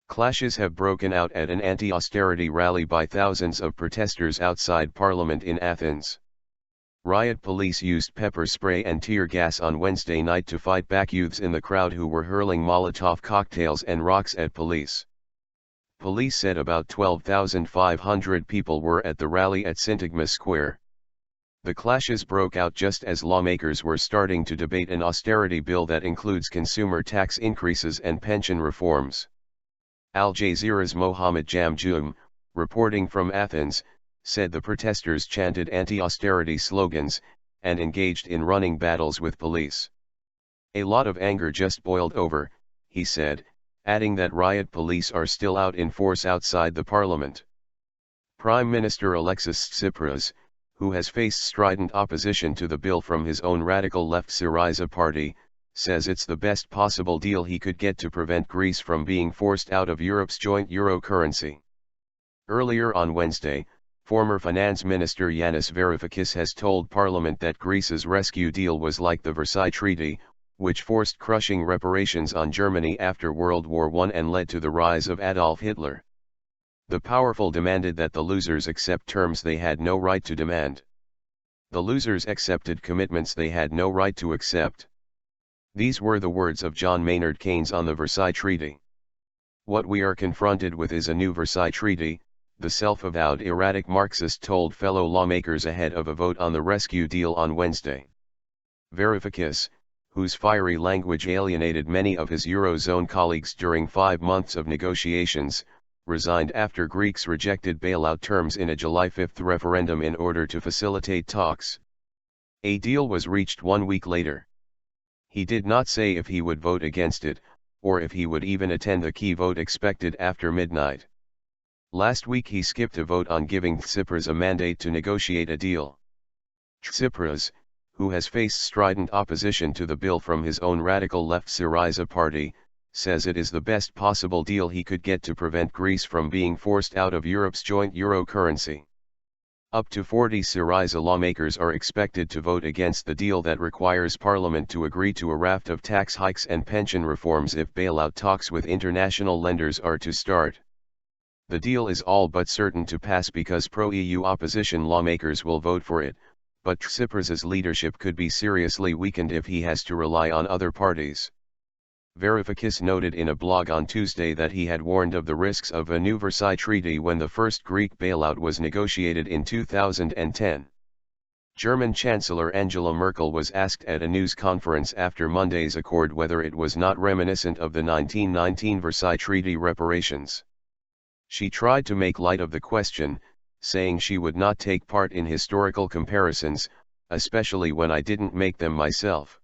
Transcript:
Clashes have broken out at an anti-austerity rally by thousands of protesters outside Parliament in Athens. Riot police used pepper spray and tear gas on Wednesday night to fight back youths in the crowd who were hurling Molotov cocktails and rocks at police. Police said about 12,500 people were at the rally at Syntagma Square. The clashes broke out just as lawmakers were starting to debate an austerity bill that includes consumer tax increases and pension reforms. Al Jazeera's Mohammed Jamjoom, reporting from Athens, said the protesters chanted anti-austerity slogans, and engaged in running battles with police. A lot of anger just boiled over, he said, adding that riot police are still out in force outside the parliament. Prime Minister Alexis Tsipras, who has faced strident opposition to the bill from his own radical left Syriza party, says it's the best possible deal he could get to prevent Greece from being forced out of Europe's joint euro currency. Earlier on Wednesday, former Finance Minister Yanis Varoufakis has told Parliament that Greece's rescue deal was like the Versailles Treaty, which forced crushing reparations on Germany after World War I and led to the rise of Adolf Hitler. The powerful demanded that the losers accept terms they had no right to demand. The losers accepted commitments they had no right to accept. These were the words of John Maynard Keynes on the Versailles Treaty. What we are confronted with is a new Versailles Treaty, the self-avowed erratic Marxist told fellow lawmakers ahead of a vote on the rescue deal on Wednesday. Varoufakis, whose fiery language alienated many of his Eurozone colleagues during 5 months of negotiations, resigned after Greeks rejected bailout terms in a July 5 referendum in order to facilitate talks. A deal was reached 1 week later. He did not say if he would vote against it, or if he would even attend the key vote expected after midnight. Last week he skipped a vote on giving Tsipras a mandate to negotiate a deal. Tsipras, who has faced strident opposition to the bill from his own radical left Syriza party, says it is the best possible deal he could get to prevent Greece from being forced out of Europe's joint euro currency. Up to 40 Syriza lawmakers are expected to vote against the deal that requires Parliament to agree to a raft of tax hikes and pension reforms if bailout talks with international lenders are to start. The deal is all but certain to pass because pro-EU opposition lawmakers will vote for it, but Tsipras's leadership could be seriously weakened if he has to rely on other parties. Varoufakis noted in a blog on Tuesday that he had warned of the risks of a new Versailles Treaty when the first Greek bailout was negotiated in 2010. German Chancellor Angela Merkel was asked at a news conference after Monday's accord whether it was not reminiscent of the 1919 Versailles Treaty reparations. She tried to make light of the question, saying she would not take part in historical comparisons, especially when I didn't make them myself.